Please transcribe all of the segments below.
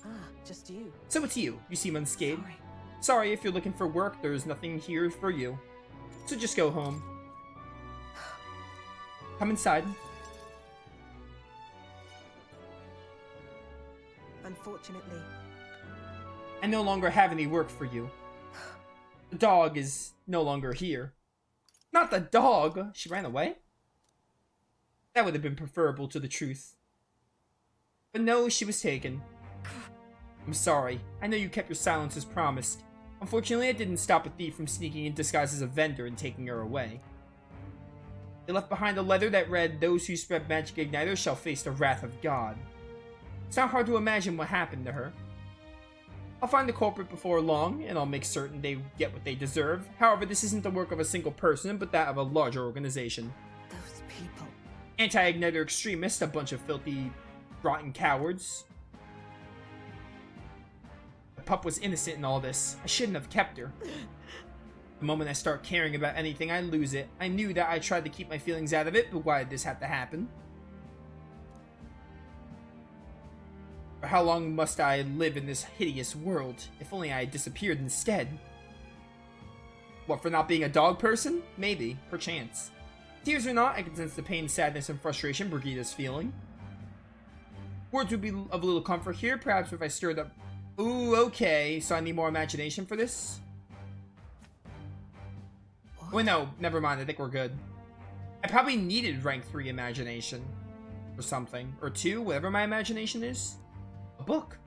Ah, just you. So it's you. You seem unscathed. Sorry. Sorry, if you're looking for work, there's nothing here for you. So just go home. Come inside. Unfortunately. I no longer have any work for you. The dog is no longer here. Not the dog! She ran away? That would have been preferable to the truth. But no, she was taken. I'm sorry. I know you kept your silence as promised. Unfortunately, I didn't stop a thief from sneaking in disguised as a vendor and taking her away. They left behind a letter that read, "Those who spread magic igniters shall face the wrath of God." It's not hard to imagine what happened to her. I'll find the culprit before long, and I'll make certain they get what they deserve. However, this isn't the work of a single person, but that of a larger organization. Those people. Anti-igniter extremists, a bunch of filthy, rotten cowards. The pup was innocent in all this. I shouldn't have kept her. The moment I start caring about anything, I lose it. I knew that I tried to keep my feelings out of it, but why did this have to happen? For how long must I live in this hideous world? If only I had disappeared instead. What, for not being a dog person? Maybe, perchance. Tears or not, I can sense the pain, sadness, and frustration Brigida's feeling. Words would be of little comfort here, perhaps if I stirred up... Ooh, okay, so I need more imagination for this? Wait, no, never mind, I think we're good. I probably needed rank 3 imagination. Or something. Or 2, whatever my imagination is. A book.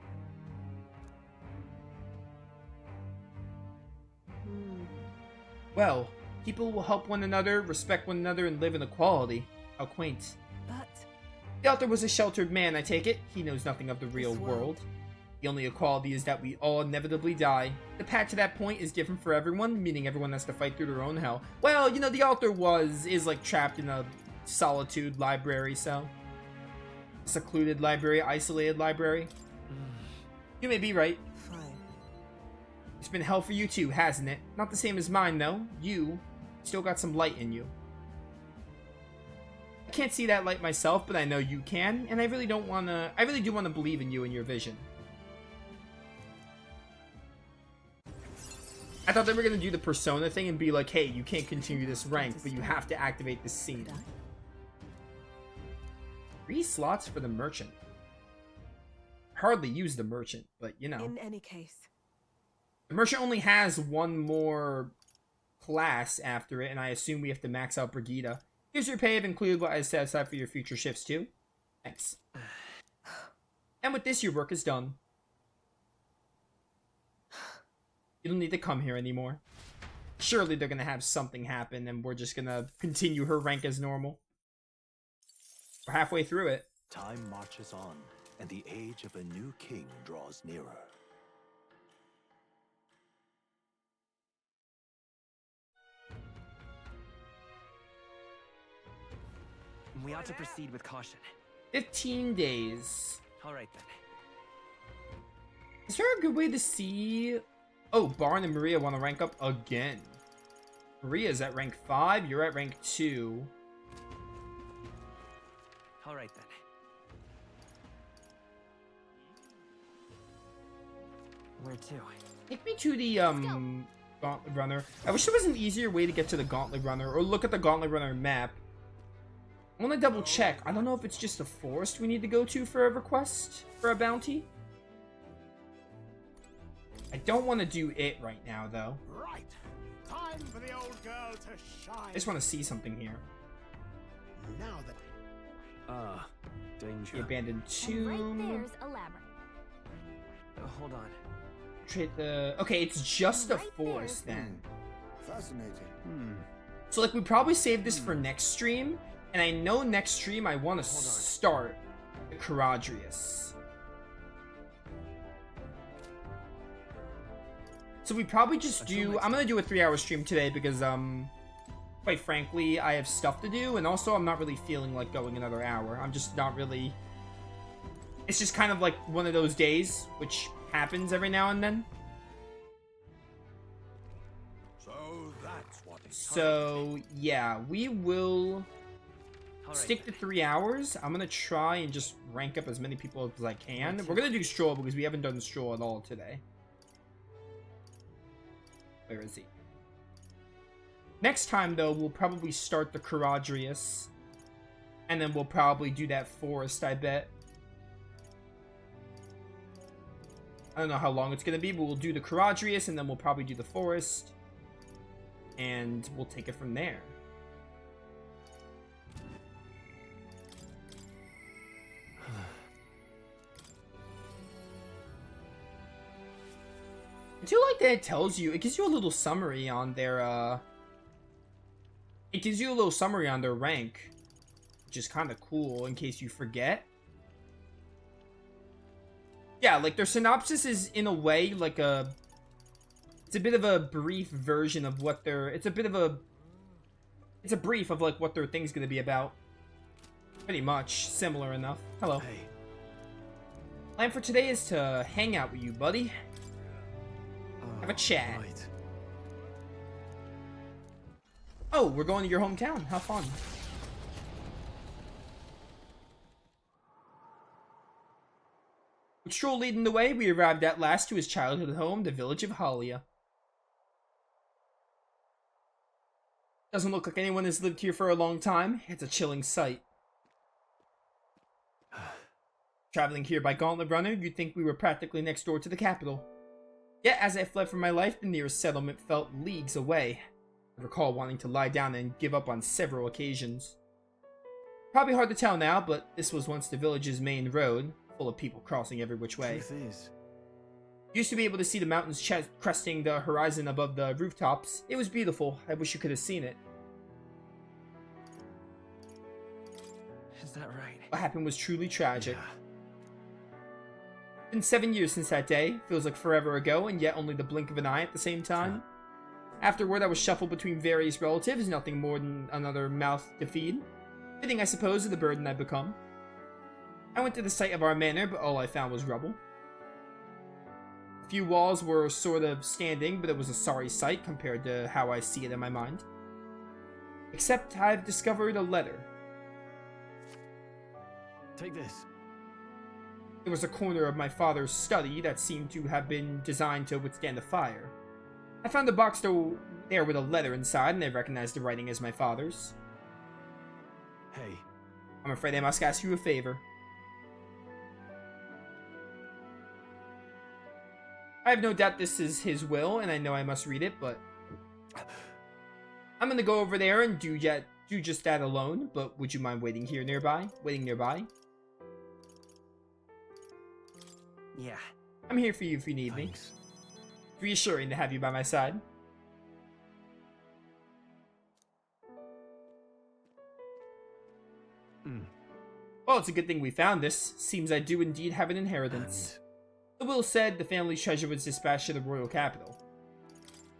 Well, people will help one another, respect one another, and live in equality. How quaint. But The author was a sheltered man, I take it. He knows nothing of the real world. The only equality is that we all inevitably die. The path to that point is different for everyone, meaning everyone has to fight through their own hell. Well, you know, the author is like trapped in a solitude library, so... secluded library, isolated library. You may be right. fine. It's been hell for you too, hasn't it? Not the same as mine, though. You still got some light in you. I can't see that light myself, but I know you can, and I really do want to believe in you and your vision. I thought they were going to do the persona thing and be like, hey, you can't continue this rank, but you have to activate this scene. 3 slots for the merchant. Hardly use the merchant, but you know. In any case. The merchant only has one more class after it, and I assume we have to max out Brigida. Here's your pay. I've included what I set aside for your future shifts too. Thanks. And with this, your work is done. You don't need to come here anymore. Surely they're gonna have something happen, and we're just gonna continue her rank as normal. We're halfway through it. Time marches on, and the age of a new king draws nearer. We ought to proceed with caution. 15 days. All right, then. Is there a good way to see... Oh, Barn and Maria want to rank up again. Maria's at rank 5, you're at rank 2. All right, then. Where to? Take me to the, Gauntlet Runner. I wish there was an easier way to get to the Gauntlet Runner, or look at the Gauntlet Runner map. I want to double check. I don't know if it's just a forest we need to go to for a request, for a bounty. I don't want to do it right now, though. Right. Time for the old girl to shine. I just want to see something here. Now that Danger. The abandoned And right tomb. there's a labyrinth. Hold on. Trade the... Okay, it's just a Right forest there. then. fascinating. So, like, we probably save this for next stream. And I know next stream I want to start Caradrius. So we probably just do... I'm going to do a 3-hour stream today because, quite frankly, I have stuff to do. And also, I'm not really feeling like going another hour. I'm just not really... It's just kind of like one of those days, which happens every now and then. So that's what it's So, yeah, we will... All right, stick to then. 3 hours. I'm gonna try and just rank up as many people as I can. We're gonna do Strohl because we haven't done Strohl at all today. Where is he? Next time, though, we'll probably start the Caradrius. And then we'll probably do that forest, I bet. I don't know how long it's going to be, but we'll do the Caradrius, and then we'll probably do the forest. And we'll take it from there. I do like that it tells you, it gives you a little summary on their, it gives you a little summary on their rank, which is kind of cool in case you forget. Yeah, like their synopsis is in a way like it's a bit of a brief version of what their, it's a brief of like what their thing's gonna be about. Pretty much similar enough. Hello. Hey, Plan for today is to hang out with you, buddy. Have a chat. right. Oh, we're going to your hometown. How fun. With Strohl leading the way, we arrived at last to his childhood home, the village of Halia. Doesn't look like anyone has lived here for a long time. It's a chilling sight. Traveling here by Gauntlet Runner, you'd think we were practically next door to the capital. Yet, as I fled for my life, the nearest settlement felt leagues away. I recall wanting to lie down and give up on several occasions. Probably hard to tell now, but this was once the village's main road, full of people crossing every which way. Truth is, Used to be able to see the mountains cresting the horizon above the rooftops. It was beautiful. I wish you could have seen it. Is that right? What happened was truly tragic. yeah. It's been 7 years since that day. Feels like forever ago, and yet only the blink of an eye at the same time. Afterward, I was shuffled between various relatives, nothing more than another mouth to feed. Fitting, I suppose, of the burden I'd become. I went to the site of our manor, but all I found was rubble. A few walls were sort of standing, but it was a sorry sight compared to how I see it in my mind. Except I've discovered a letter. Take this. There was a corner of my father's study that seemed to have been designed to withstand a fire. I found the box there with a letter inside, and I recognized the writing as my father's. Hey, I'm afraid I must ask you a favor. I have no doubt this is his will, and I know I must read it, but I'm gonna go over there and do just that alone, but would you mind waiting nearby? Yeah. I'm here for you if you need me. thanks. It's reassuring to have you by my side. Well, it's a good thing we found this. Seems I do indeed have an inheritance. And The will said the family's treasure was dispatched to the royal capital.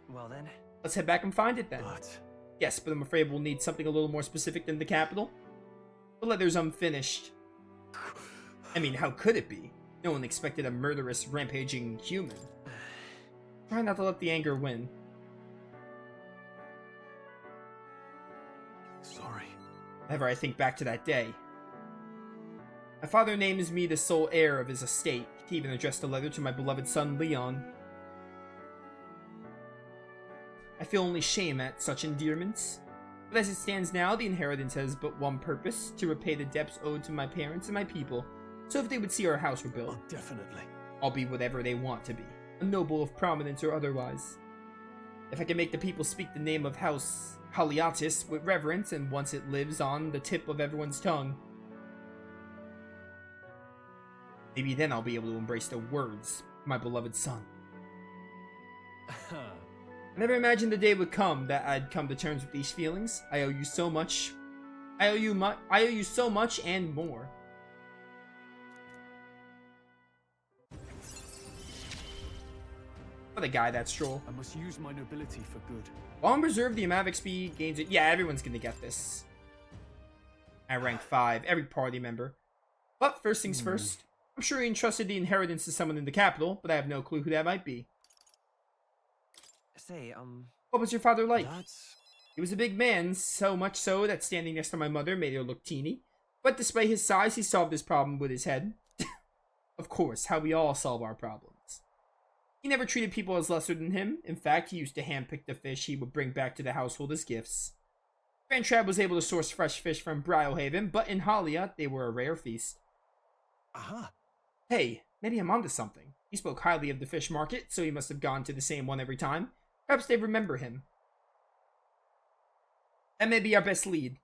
Well then. Let's head back and find it then. but Yes, but I'm afraid we'll need something a little more specific than the capital. The letter's unfinished. I mean, how could it be? No one expected a murderous, rampaging human. Try not to let the anger win. sorry. Whenever I think back to that day. My father names me the sole heir of his estate. He even addressed a letter to my beloved son, Leon. I feel only shame at such endearments. But as it stands now, the inheritance has but one purpose, to repay the debts owed to my parents and my people. So if they would see our house rebuilt, Oh, definitely. I'll be whatever they want to be, a noble of prominence or otherwise. If I can make the people speak the name of House Haliatis with reverence, and once it lives on the tip of everyone's tongue, maybe then I'll be able to embrace the words, my beloved son. I never imagined the day would come that I'd come to terms with these feelings. I owe you so much. I owe you so much and more. What a guy, that Strohl. I must use my nobility for good. Long reserve, the amount of XP gains it. Yeah, everyone's gonna get this. At rank 5, every party member. But first things first, I'm sure he entrusted the inheritance to someone in the capital, but I have no clue who that might be. Say, What was your father like? That's He He was a big man, so much so that standing next to my mother made her look teeny. But despite his size, he solved his problem with his head. Of course, how we all solve our problems. He never treated people as lesser than him. In fact, he used to handpick the fish he would bring back to the household as gifts. Grand Trab was able to source fresh fish from Briohaven, but in Halia, they were a rare feast. Aha! Hey, maybe I'm onto something. He spoke highly of the fish market, so he must have gone to the same one every time. Perhaps they remember him. That may be our best lead.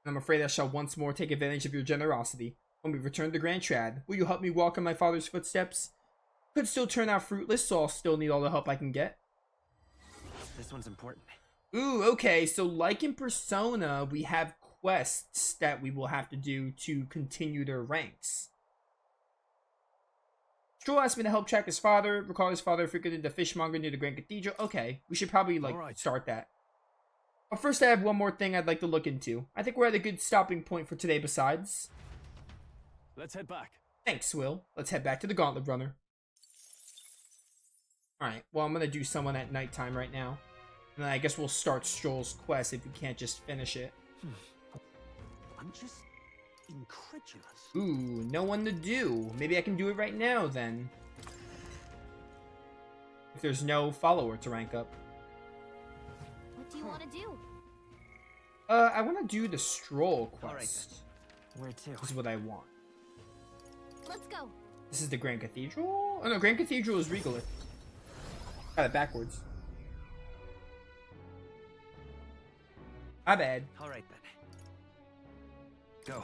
I'm afraid I shall once more take advantage of your generosity. When we return to Grand Trad, will you help me walk in my father's footsteps? Could still turn out fruitless, so I'll still need all the help I can get. This one's important. Ooh, okay, so like in Persona, we have quests that we will have to do to continue their ranks. Strohl asked me to help track his father, recall his father frequented the fishmonger near the Grand Cathedral. Okay, we should probably, start that. But first I have one more thing I'd like to look into. I think we're at a good stopping point for today besides. Let's head back. Thanks, Will. Let's head back to the Gauntlet Runner. Alright, well I'm gonna do someone at nighttime right now. And then I guess we'll start Strohl's quest if we can't just finish it. I'm just incredulous. Ooh, no one to do. Maybe I can do it right now then. If there's no follower to rank up. What do you want to do? I want to do the Strohl quest. Where to? This is what I want. Let's go. This is the Grand Cathedral? Oh no, Grand Cathedral is Regolith. Got it backwards. My bad. Alright then. Go.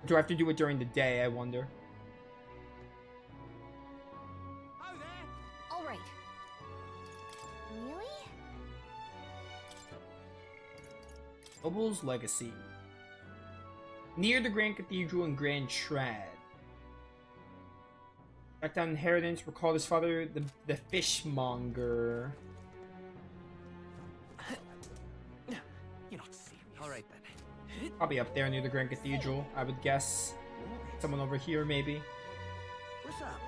Do I have to do it during the day, I wonder? Hi there. All right. Really? Noble's Legacy. Near the Grand Cathedral in Grand Trad. Track down inheritance, recall his father, the fishmonger. You're not serious. Alright then. Probably up there near the Grand Cathedral, I would guess. Someone over here, maybe. What's up?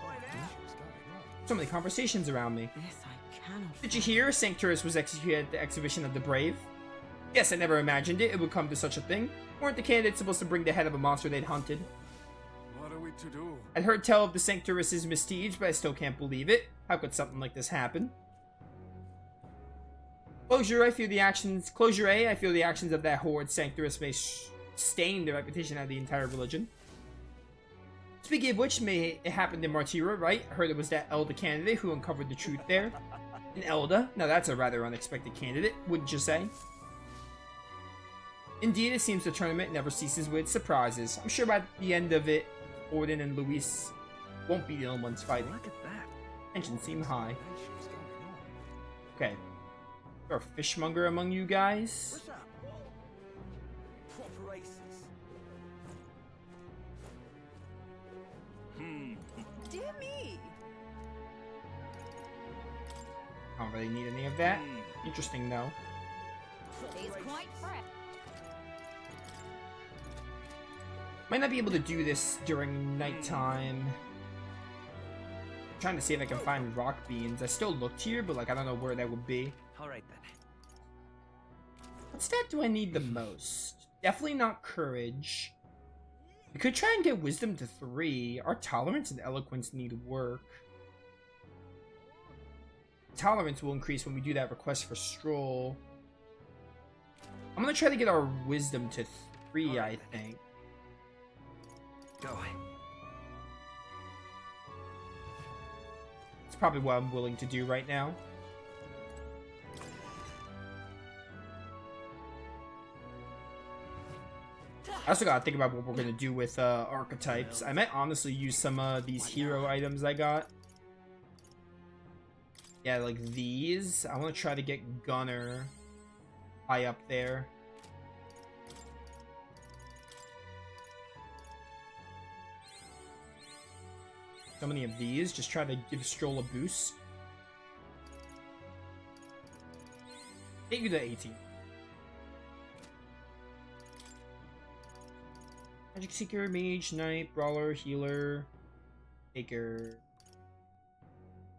What exactly is going on? So many conversations around me. This I cannot. Did you hear Sancturus was executed at the exhibition of the Brave? Yes, I never imagined it would come to such a thing. Weren't the candidates supposed to bring the head of a monster they'd hunted? What are we to do? I'd heard tell of the Sancturus' misdeeds, but I still can't believe it. How could something like this happen? Closure, I feel the actions of that horde Sancturus may stain the reputation of the entire religion. Speaking of which, it happened in Martira, right? I heard it was that Elda candidate who uncovered the truth there. An Elda? Now that's a rather unexpected candidate, wouldn't you say? Indeed, it seems the tournament never ceases with its surprises. I'm sure by the end of it, Orden and Luis won't be the only ones fighting. Look at that. Tensions seem high. What's going on? Okay. Is there a fishmonger among you guys? What's up? Proper races. Dear me. I don't really need any of that. Interesting though. Today's quite fresh. Might not be able to do this during nighttime. I'm trying to see if I can find rock beans. I still looked here, but like I don't know where that would be. Alright then. What stat do I need the most? Definitely not courage. We could try and get wisdom to 3. Our tolerance and eloquence need work. Tolerance will increase when we do that request for Strohl. I'm gonna try to get our wisdom to 3, I think. Go. It's probably what I'm willing to do right now. I also gotta think about what we're gonna do with archetypes. I might honestly use some of these hero items I got. Yeah, like these. I want to try to get Gunner high up there. So many of these. Just try to give Strohl a boost. Get you to 18. Magic Seeker, Mage, Knight, Brawler, Healer, Faker.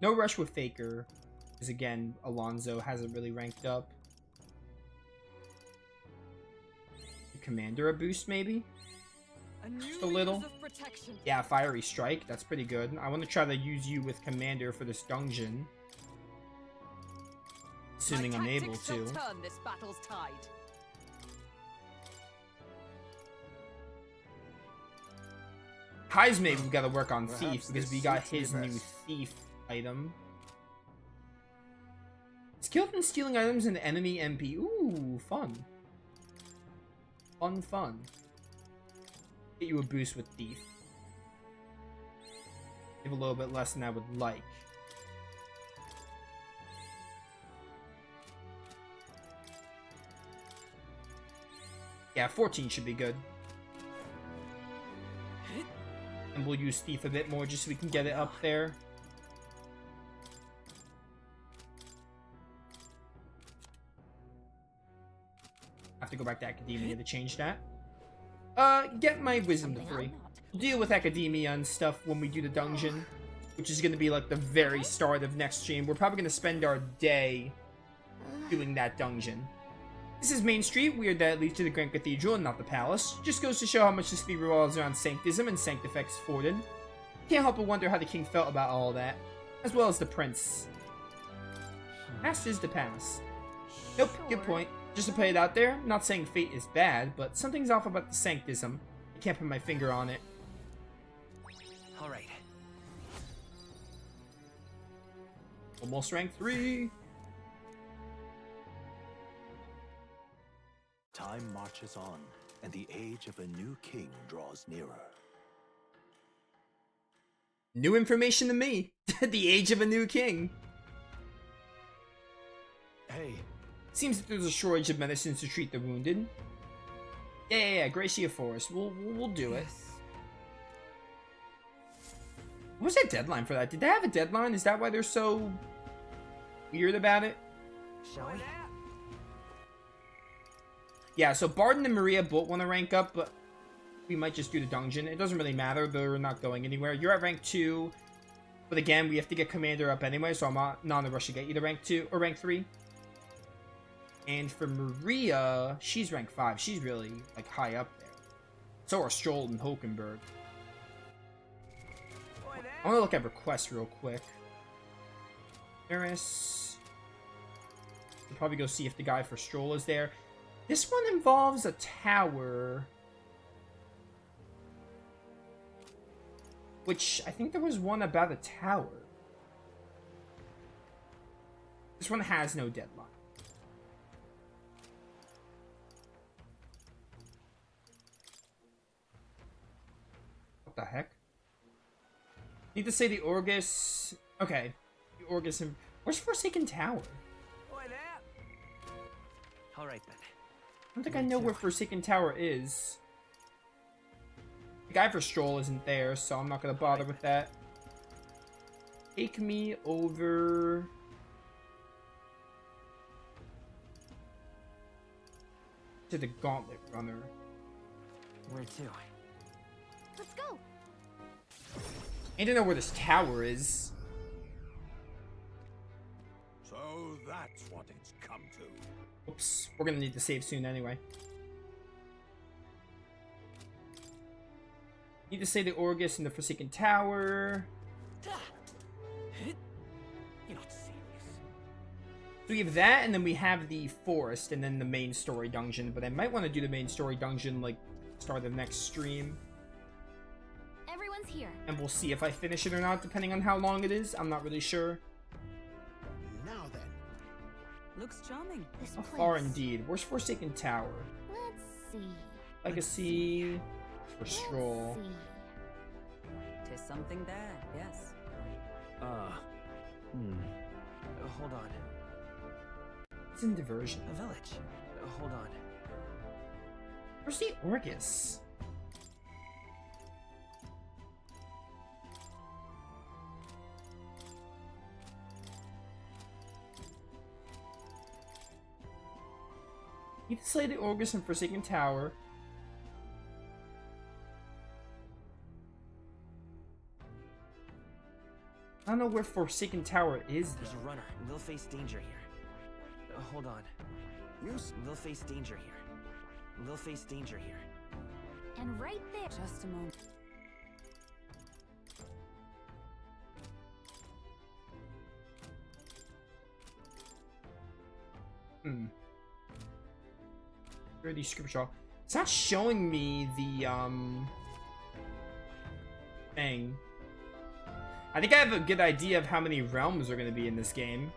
No rush with Faker, because again, Alonso hasn't really ranked up. Commander a boost, maybe? Just a little. Yeah, Fiery Strike. That's pretty good. I want to try to use you with Commander for this dungeon. Assuming I'm able to. Turn this battle's tide. Kai's maybe we gotta work on Thief because we got his new Thief item. Skilled in stealing items in enemy MP. Ooh, fun. Fun. Get you a boost with Thief. Give a little bit less than I would like. Yeah, 14 should be good. And we'll use Thief a bit more just so we can get it up there. I have to go back to Academia to change that. Get my Wisdom to 3. Deal with Academia and stuff when we do the dungeon, which is going to be like the very start of next stream. We're probably going to spend our day doing that dungeon. This is Main Street, weird that it leads to the Grand Cathedral and not the Palace. Just goes to show how much the city revolves around Sanctism and Sanctifex Forden. Can't help but wonder how the king felt about all that, as well as the prince. Past is the past. Nope, good point. Just to play it out there, not saying fate is bad, but something's off about the Sanctism. I can't put my finger on it. Alright. Almost rank 3. Time marches on, and the age of a new king draws nearer. New information to me. The age of a new king. Hey. Seems that there's a shortage of medicines to treat the wounded. Yeah, Gracia Forest. We'll do it. What was that deadline for that? Did they have a deadline? Is that why they're so weird about it? Shall we? Yeah, so Barden and Maria both want to rank up, but we might just do the dungeon. It doesn't really matter. They're not going anywhere. You're at rank 2. But again, we have to get Commander up anyway, so I'm not in a rush to get you to rank 2 or rank 3. And for Maria, she's rank 5. She's really, like, high up there. So are Strohl and Hulkenberg. I want to look at requests real quick. Paris. We'll probably go see if the guy for Strohl is there. This one involves a tower. Which, I think there was one about a tower. This one has no deadline. What the heck? Need to say the Orgus. Okay. The Orgus and. Where's Forsaken Tower? Alright then. I don't think I know where Forsaken Tower is. The guy for Strohl isn't there, so I'm not gonna bother with that. Take me over. To the Gauntlet Runner. Where to? Let's go. I need to know where this tower is. So that's what it's come to. Oops, we're gonna need to save soon anyway. Need to say the Orgus and the Forsaken Tower. You're not serious. So we have that, and then we have the forest, and then the main story dungeon. But I might want to do the main story dungeon, like, start of the next stream. Everyone's here. And we'll see if I finish it or not, depending on how long it is. I'm not really sure. Now then. Looks charming. This How place. far indeed. Where's Forsaken Tower? Let's see. Legacy for Let's Strohl. see. Tis something there, yes. Hold on. It's in Diversion. A village. Hold on. Where's the Orgus? Need to slay the Orgus and Forsaken Tower. I don't know where Forsaken Tower is, There's though. a runner. They'll face danger here. Hold on. They'll face danger here. They'll face danger here. And right there. Just a moment. Where are these scripture? It's not showing me the thing. I think I have a good idea of how many realms are going to be in this game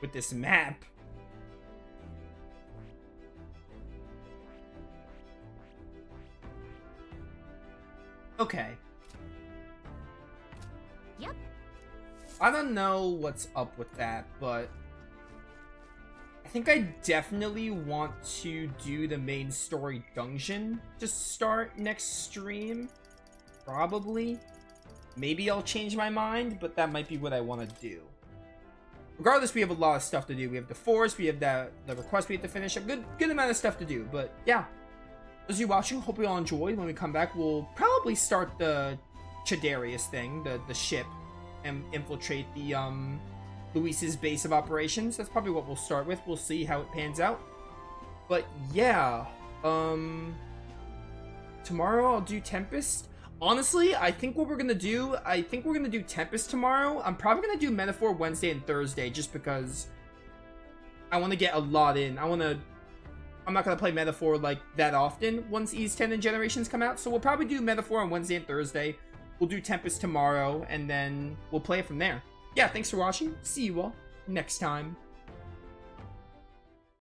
with this map. Okay. Yep. I don't know what's up with that, but I think I definitely want to do the main story dungeon to start next stream. Probably. Maybe I'll change my mind, but that might be what I want to do. Regardless, we have a lot of stuff to do. We have the force, we have the request we have to finish. A good amount of stuff to do, but yeah. Those of you watching, hope you all enjoyed. When we come back, we'll probably start the Chidarius thing, the ship, and infiltrate the Luis's base of operations. That's probably what we'll start with. We'll see how it pans out. But yeah, tomorrow I'll do Tempest. Honestly, I think what we're gonna do, Tempest tomorrow. I'm probably gonna do Metaphor Wednesday and Thursday, just because I want to get a lot in. I'm not gonna play Metaphor like that often once Ease 10 and Generations come out, so we'll probably do Metaphor on Wednesday and Thursday. We'll do Tempest tomorrow, and then we'll play it from there. Yeah, thanks for watching. See you all next time.